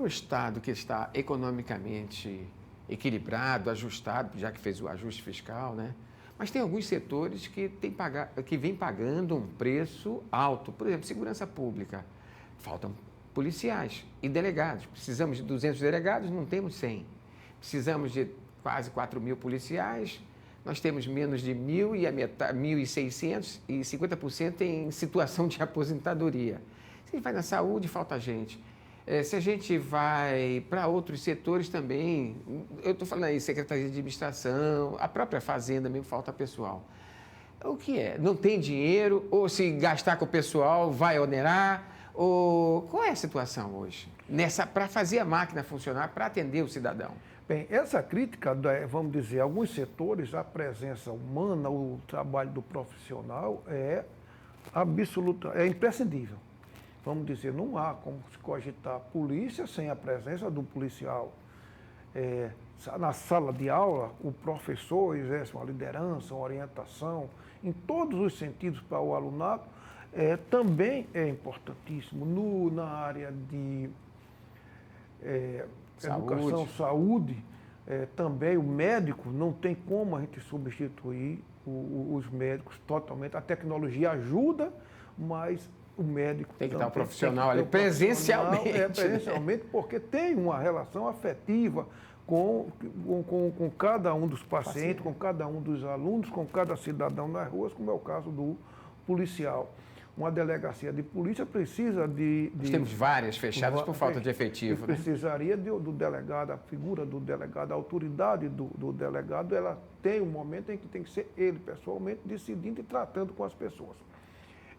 Estado que está economicamente equilibrado, ajustado, já que fez o ajuste fiscal, né? Mas tem alguns setores que vêm pagando um preço alto. Por exemplo, segurança pública. Faltam policiais e delegados. Precisamos de 200 delegados, não temos 100. Precisamos de quase 4.000 policiais, nós temos menos de 1.000 e a metade, 1.600 e 50% em situação de aposentadoria. Se a gente vai na saúde, falta gente. Se a gente vai para outros setores também, eu estou falando aí, Secretaria de Administração, a própria Fazenda mesmo, falta pessoal. O que é? Não tem dinheiro? Ou se gastar com o pessoal, vai onerar? Ou qual é a situação hoje para fazer a máquina funcionar, para atender o cidadão? Bem, essa crítica, vamos dizer, alguns setores, a presença humana, o trabalho do profissional é absoluta, é imprescindível. Vamos dizer, não há como se cogitar polícia sem a presença do policial. Na sala de aula, o professor exerce uma liderança, uma orientação, em todos os sentidos para o alunado, também é importantíssimo. Na área de educação, saúde, também o médico, não tem como a gente substituir os médicos totalmente. A tecnologia ajuda, mas o médico tem que estar o profissional ali presencialmente. Presencialmente, porque tem uma relação afetiva com cada um dos pacientes, com cada um dos alunos, com cada cidadão nas ruas, como é o caso do policial. Uma delegacia de polícia precisa Nós temos várias fechadas por falta de efetivo. Precisaria do delegado, a figura do delegado, a autoridade do delegado, ela tem um momento em que tem que ser ele, pessoalmente, decidindo e tratando com as pessoas.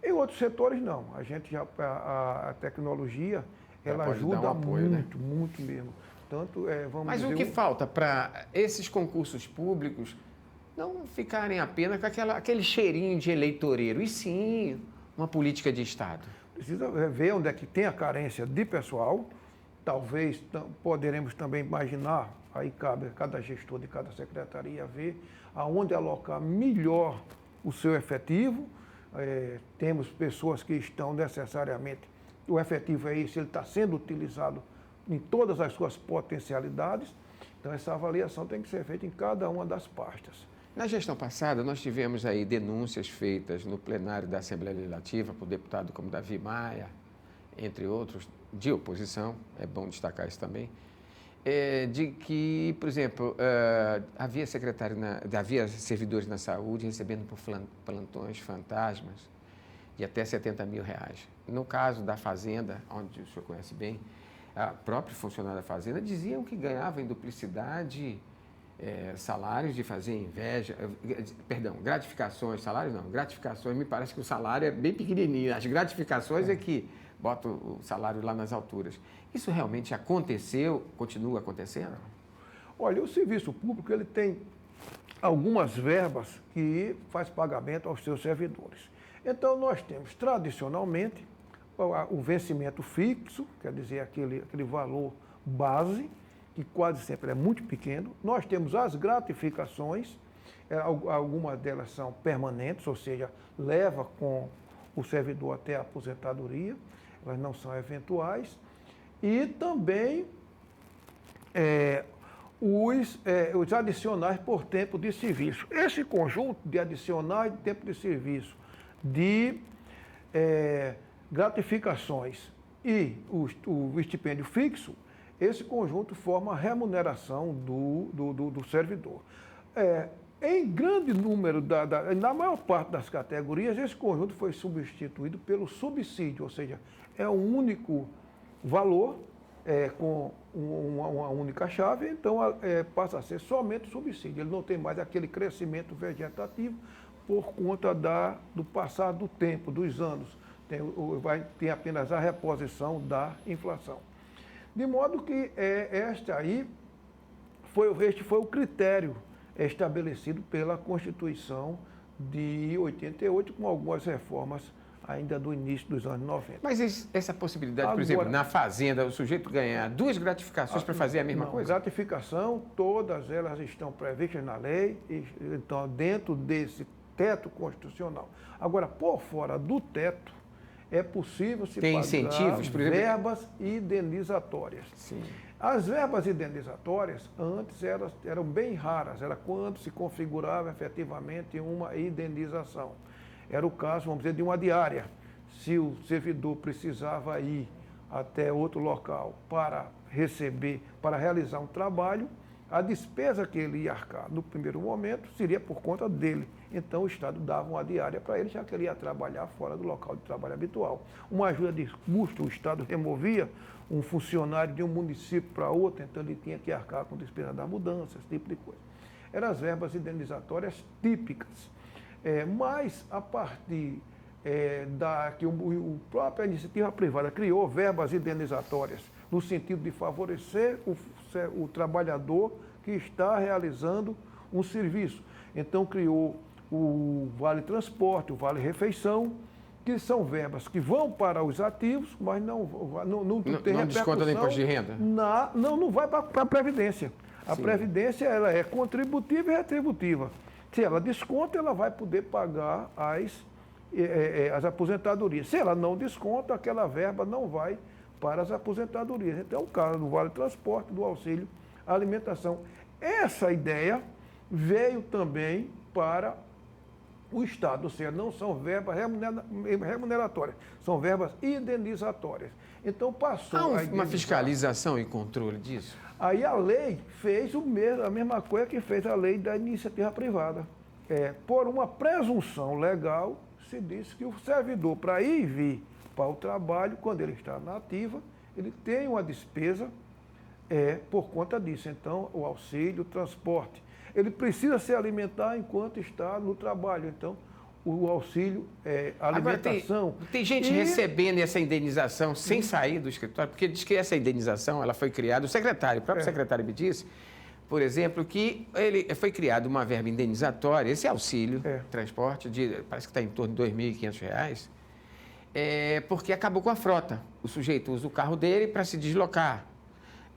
Em outros setores, não. A tecnologia, ela ajuda apoio, muito, né? Muito mesmo. Tanto, Mas o que falta para esses concursos públicos não ficarem apenas com aquele cheirinho de eleitoreiro, e sim uma política de Estado? Precisa ver onde é que tem a carência de pessoal. Talvez poderemos também imaginar, aí cabe a cada gestor de cada secretaria ver aonde alocar melhor o seu efetivo. Temos pessoas que estão necessariamente, o efetivo é esse, ele está sendo utilizado em todas as suas potencialidades. Então essa avaliação tem que ser feita em cada uma das pastas. Na gestão passada, nós tivemos aí denúncias feitas no plenário da Assembleia Legislativa por deputado como Davi Maia, entre outros, de oposição, é bom destacar isso também, de que, por exemplo, havia servidores na saúde recebendo por plantões fantasmas de até R$70 mil. No caso da Fazenda, onde o senhor conhece bem, a própria funcionária da Fazenda diziam que ganhava em duplicidade salários de fazer inveja, gratificações, salários não, gratificações, me parece que o salário é bem pequenininho, as gratificações é que botam o salário lá nas alturas. Isso realmente aconteceu, continua acontecendo? Olha, o serviço público, ele tem algumas verbas que faz pagamento aos seus servidores. Então, nós temos, tradicionalmente, o vencimento fixo, quer dizer, aquele valor base, que quase sempre é muito pequeno. Nós temos as gratificações, algumas delas são permanentes, ou seja, leva com o servidor até a aposentadoria, elas não são eventuais. E também os adicionais por tempo de serviço. Esse conjunto de adicionais de tempo de serviço, de gratificações e o estipêndio fixo, esse conjunto forma a remuneração do servidor. Em grande número, na maior parte das categorias, esse conjunto foi substituído pelo subsídio, ou seja, é um único valor com uma única chave, então passa a ser somente subsídio. Ele não tem mais aquele crescimento vegetativo por conta do passar do tempo, dos anos. Tem apenas a reposição da inflação. De modo que este foi o critério estabelecido pela Constituição de 88, com algumas reformas ainda do início dos anos 90. Mas essa possibilidade, por exemplo, na Fazenda, o sujeito ganhar 2 gratificações para fazer a mesma coisa? Gratificação, todas elas estão previstas na lei, então dentro desse teto constitucional. Agora, por fora do teto, é possível se Tem pagar incentivos, por exemplo? verbas indenizatórias. Sim. As verbas indenizatórias antes eram bem raras, era quando se configurava efetivamente uma indenização. Era o caso, vamos dizer, de uma diária. Se o servidor precisava ir até outro local para receber, para realizar um trabalho, a despesa que ele ia arcar no primeiro momento seria por conta dele. Então o Estado dava uma diária para ele, já que ele ia trabalhar fora do local de trabalho habitual. Uma ajuda de custo, o Estado removia um funcionário de um município para outro, então ele tinha que arcar com despesa da mudança, esse tipo de coisa. Eram as verbas indenizatórias típicas. Mas a partir que a própria iniciativa privada criou verbas indenizatórias, no sentido de favorecer o trabalhador que está realizando um serviço. Então criou o Vale Transporte, o Vale Refeição, que são verbas que vão para os ativos, mas não tem não desconta nem imposto de renda? Não vai para a Previdência. A Sim. Previdência ela é contributiva e retributiva. Se ela desconta, ela vai poder pagar as aposentadorias. Se ela não desconta, aquela verba não vai para as aposentadorias. Então, é o caso do Vale Transporte, do auxílio alimentação. Essa ideia veio também para o Estado, ou seja, não são verbas remuneratórias, são verbas indenizatórias. Então, passou uma fiscalização e controle disso? Aí a lei fez a mesma coisa que fez a lei da iniciativa privada. Por uma presunção legal, se diz que o servidor, para ir e vir para o trabalho, quando ele está na ativa, ele tem uma despesa por conta disso. Então, o auxílio, o transporte. Ele precisa se alimentar enquanto está no trabalho. Então, o auxílio, alimentação. Agora, tem gente recebendo essa indenização sem sair do escritório, porque diz que essa indenização ela foi criada, o próprio secretário me disse, por exemplo, que foi criada uma verba indenizatória, esse auxílio, transporte, parece que está em torno de R$ 2.500, porque acabou com a frota. O sujeito usa o carro dele para se deslocar.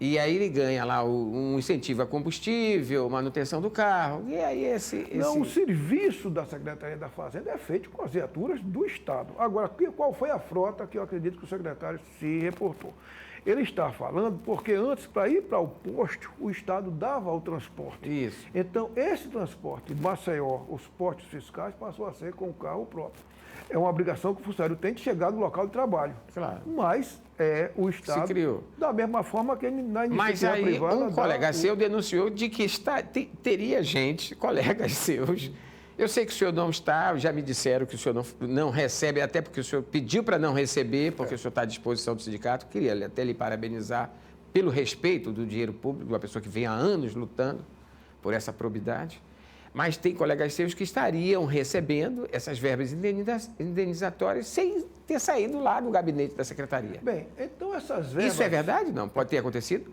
E aí ele ganha lá um incentivo a combustível, manutenção do carro. E aí Não, o serviço da Secretaria da Fazenda é feito com as viaturas do Estado. Agora, qual foi a frota que eu acredito que o secretário se reportou? Ele está falando porque antes, para ir para o posto, o Estado dava o transporte. Isso. Então, esse transporte de Maceió, os postos fiscais, passou a ser com o carro próprio. É uma obrigação que o funcionário tem de chegar no local de trabalho. Claro. Mas o Estado, se criou. Da mesma forma que na iniciativa Mas aí privada... um colega seu denunciou de que teria gente, colegas seus... Eu sei que o senhor não está, já me disseram que o senhor não recebe, até porque o senhor pediu para não receber, porque o senhor está à disposição do sindicato. Queria até lhe parabenizar pelo respeito do dinheiro público, de uma pessoa que vem há anos lutando por essa probidade. Mas tem colegas seus que estariam recebendo essas verbas indenizatórias sem ter saído lá do gabinete da secretaria. Bem, então essas verbas... Isso é verdade? Não? Pode ter acontecido?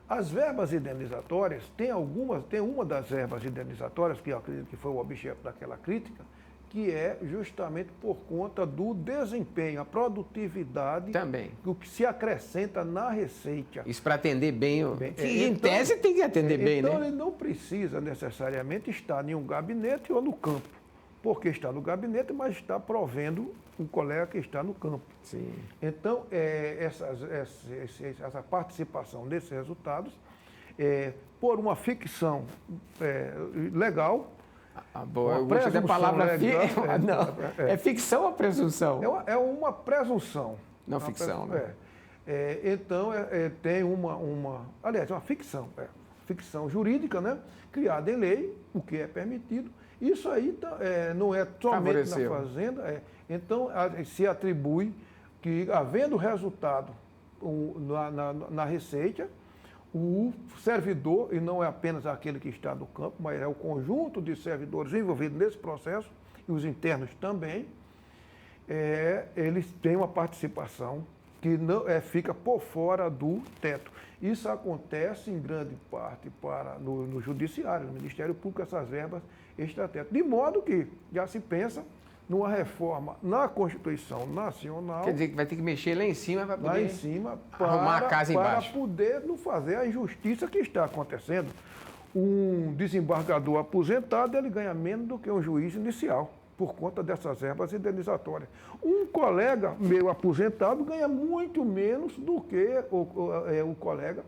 As verbas indenizatórias, tem uma das verbas indenizatórias, que eu acredito que foi o objeto daquela crítica, que é justamente por conta do desempenho, a produtividade também, do que se acrescenta na receita. Isso para atender bem, em tese tem que atender bem, né? Então ele não precisa necessariamente estar em um gabinete ou no campo, porque está no gabinete, mas está provendo um colega que está no campo. Sim. Então, essa participação desses resultados, por uma ficção legal... boa, eu gostei da palavra é ficção ou presunção? É uma presunção. Não ficção, né? Então, tem aliás, é uma ficção, ficção jurídica, né? Criada em lei, o que é permitido. Isso aí não é somente na Fazenda, então se atribui que, havendo resultado na receita, o servidor, e não é apenas aquele que está no campo, mas é o conjunto de servidores envolvidos nesse processo, e os internos também, eles têm uma participação que não, fica por fora do teto. Isso acontece em grande parte no Judiciário, no Ministério Público, essas verbas extrateto. De modo que já se pensa numa reforma na Constituição Nacional. Quer dizer que vai ter que mexer lá em cima para poder arrumar a casa embaixo. Para poder não fazer a injustiça que está acontecendo. Um desembargador aposentado, ele ganha menos do que um juiz inicial, por conta dessas verbas indenizatórias. Um colega meu aposentado ganha muito menos do que o colega,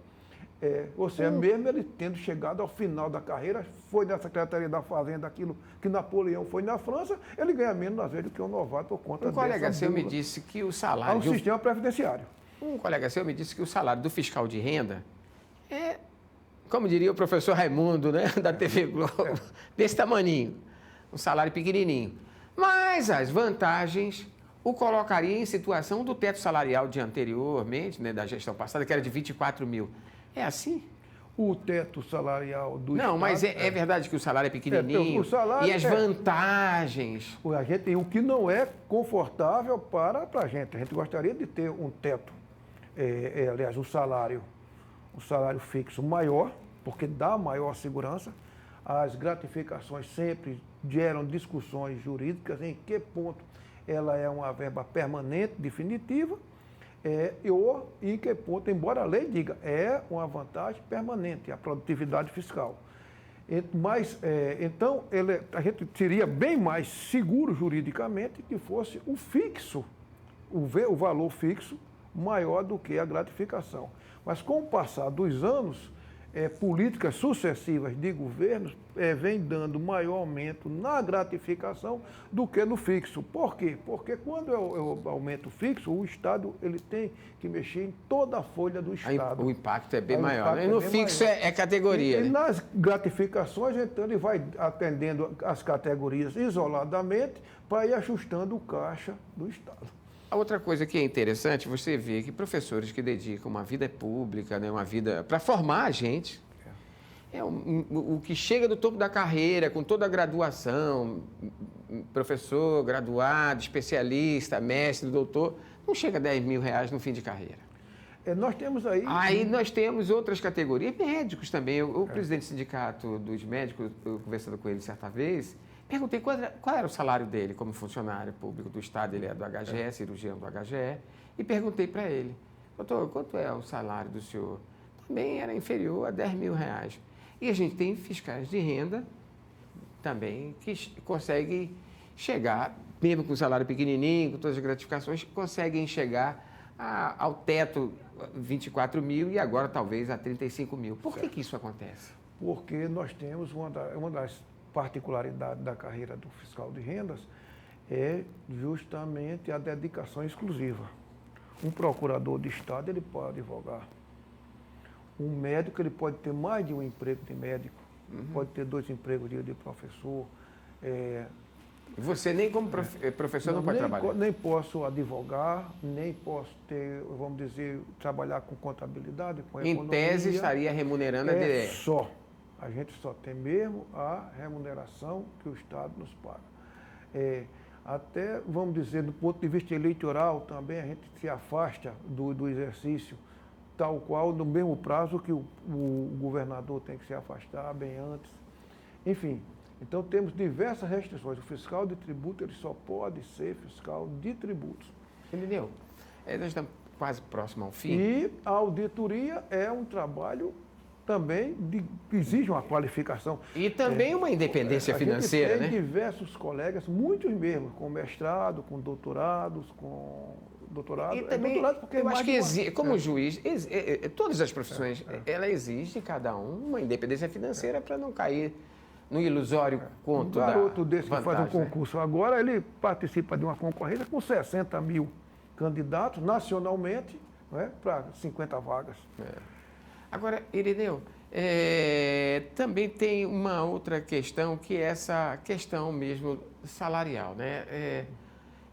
ou seja, mesmo ele tendo chegado ao final da carreira, foi na Secretaria da Fazenda, aquilo que Napoleão foi na França, ele ganha menos, às vezes, do que um novato por conta dessa colega seu me disse que o salário... Há um sistema previdenciário. Um colega seu me disse que o salário do fiscal de renda é, como diria o professor Raimundo, né, da TV Globo, desse tamaninho, um salário pequenininho. Mas as vantagens o colocaria em situação do teto salarial de anteriormente, né, da gestão passada, que era de 24 mil. É assim? O teto salarial do Não, Estado... mas é verdade que o salário é pequenininho o salário e as vantagens... A gente tem o que não é confortável para a gente. A gente gostaria de ter um teto, aliás, um salário fixo maior, porque dá maior segurança. As gratificações sempre geram discussões jurídicas em que ponto ela é uma verba permanente, definitiva, ou em que ponto, embora a lei diga, é uma vantagem permanente, a produtividade fiscal. Mas, então, a gente seria bem mais seguro juridicamente que fosse o fixo, o valor fixo maior do que a gratificação. Mas com o passar dos anos, políticas sucessivas de governos vêm dando maior aumento na gratificação do que no fixo. Por quê? Porque quando eu aumento fixo, o Estado ele tem que mexer em toda a folha do Estado. O impacto é bem maior. No fixo é categoria. E nas gratificações, então, ele vai atendendo as categorias isoladamente para ir ajustando o caixa do Estado. A outra coisa que é interessante, você vê que professores que dedicam uma vida pública, né, uma vida para formar a gente, o que chega do topo da carreira, com toda a graduação, professor, graduado, especialista, mestre, doutor, não chega a 10 mil reais no fim de carreira. Nós temos aí... Aí nós temos outras categorias, médicos também. O presidente do sindicato dos médicos, eu conversando com ele certa vez, perguntei qual era o salário dele como funcionário público do Estado, ele é do HGE, cirurgião do HGE, e perguntei para ele, doutor, quanto é o salário do senhor? Também era inferior a 10 mil reais. E a gente tem fiscais de renda também que conseguem chegar, mesmo com salário pequenininho, com todas as gratificações, conseguem chegar ao teto 24 mil e agora talvez a 35 mil. Por que isso acontece? Porque nós temos uma das particularidades da carreira do fiscal de rendas é justamente a dedicação exclusiva. Um procurador de Estado, ele pode advogar. Um médico, ele pode ter mais de um emprego de médico, pode ter 2 empregos de professor. Você nem como professor não pode trabalhar? Nem posso advogar, nem posso ter, vamos dizer, trabalhar com contabilidade, com economia. Em tese, estaria remunerando a DE. Só. A gente só tem mesmo a remuneração que o Estado nos paga. Até, vamos dizer, do ponto de vista eleitoral, também a gente se afasta do exercício, tal qual, no mesmo prazo que o governador tem que se afastar, bem antes. Enfim, então temos diversas restrições. O fiscal de tributo, ele só pode ser fiscal de tributos. Entendeu? Nós estamos quase próximo ao fim. E a auditoria é um trabalho também que exige uma qualificação. E também uma independência financeira, né? A gente tem diversos colegas, muitos mesmo, com mestrado, com doutorados, com doutorado. E também, porque eu acho que como juiz, todas as profissões, ela exige de cada um uma independência financeira para não cair no ilusório conto da garoto desse vantagem, que faz um concurso agora, ele participa de uma concorrência com 60 mil candidatos nacionalmente, para 50 vagas. Agora, Irineu, também tem uma outra questão, que é essa questão mesmo salarial, né?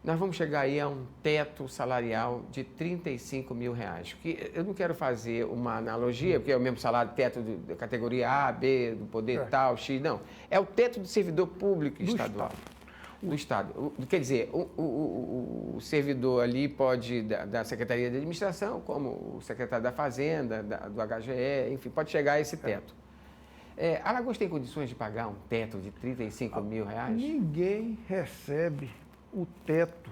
Nós vamos chegar aí a um teto salarial de 35 mil reais. Que eu não quero fazer uma analogia, porque é o mesmo salário teto da categoria A, B, do poder tal, X, não. É o teto do servidor público estadual. Do Estado. Quer dizer, o servidor ali pode, da Secretaria de Administração, como o secretário da Fazenda, do HGE, enfim, pode chegar a esse teto. Alagoas tem condições de pagar um teto de 35 mil reais? Ninguém recebe o teto.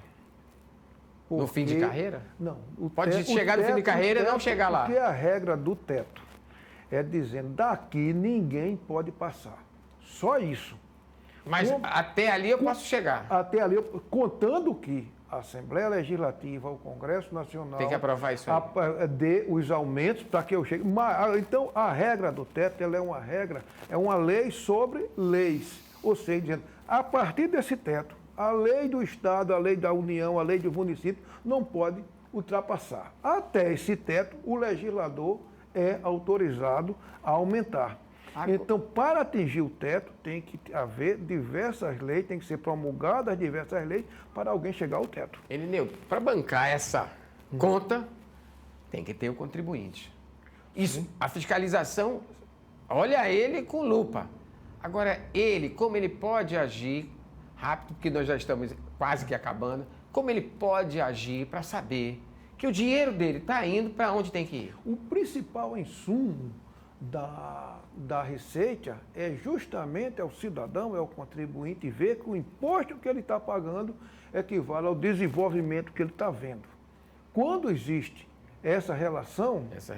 No fim de carreira? Não. Pode chegar no fim de carreira e não chegar lá. Porque a regra do teto é dizendo, daqui ninguém pode passar. Só isso. Mas até ali eu posso chegar. Até ali, contando que a Assembleia Legislativa, o Congresso Nacional... Tem que aprovar isso aí. Dê os aumentos para que eu chegue. Então, a regra do teto, ela é uma regra, é uma lei sobre leis. Ou seja, dizendo, a partir desse teto, a lei do Estado, a lei da União, a lei do município, não pode ultrapassar. Até esse teto, o legislador é autorizado a aumentar. Então, para atingir o teto, tem que haver diversas leis, tem que ser promulgadas diversas leis para alguém chegar ao teto. Elineu, para bancar essa conta, tem que ter o contribuinte. Isso, a fiscalização, olha ele com lupa. Agora, como ele pode agir rápido, porque nós já estamos quase que acabando, como ele pode agir para saber que o dinheiro dele está indo para onde tem que ir? O principal insumo da Receita é justamente ao cidadão, é ao contribuinte, ver que o imposto que ele está pagando equivale ao desenvolvimento que ele está vendo. Quando existe essa relação, essa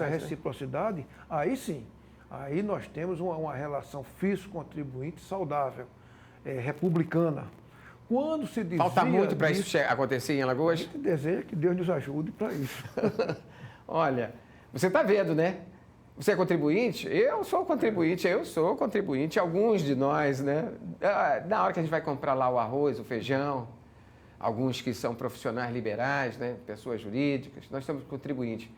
reciprocidade, aí sim, aí nós temos uma relação fisco-contribuinte saudável, republicana. Quando se desvia Falta muito para isso acontecer em Alagoas? A gente deseja que Deus nos ajude para isso. Olha, você está vendo, né? Você é contribuinte? Eu sou contribuinte, alguns de nós, né? Na hora que a gente vai comprar lá o arroz, o feijão, alguns que são profissionais liberais, né? Pessoas jurídicas, nós somos contribuintes.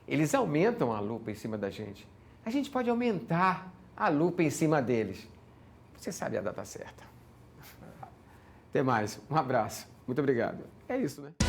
Eles aumentam a lupa em cima da gente. A gente pode aumentar a lupa em cima deles. Você sabe a data certa. Até mais. Um abraço. Muito obrigado. É isso, né?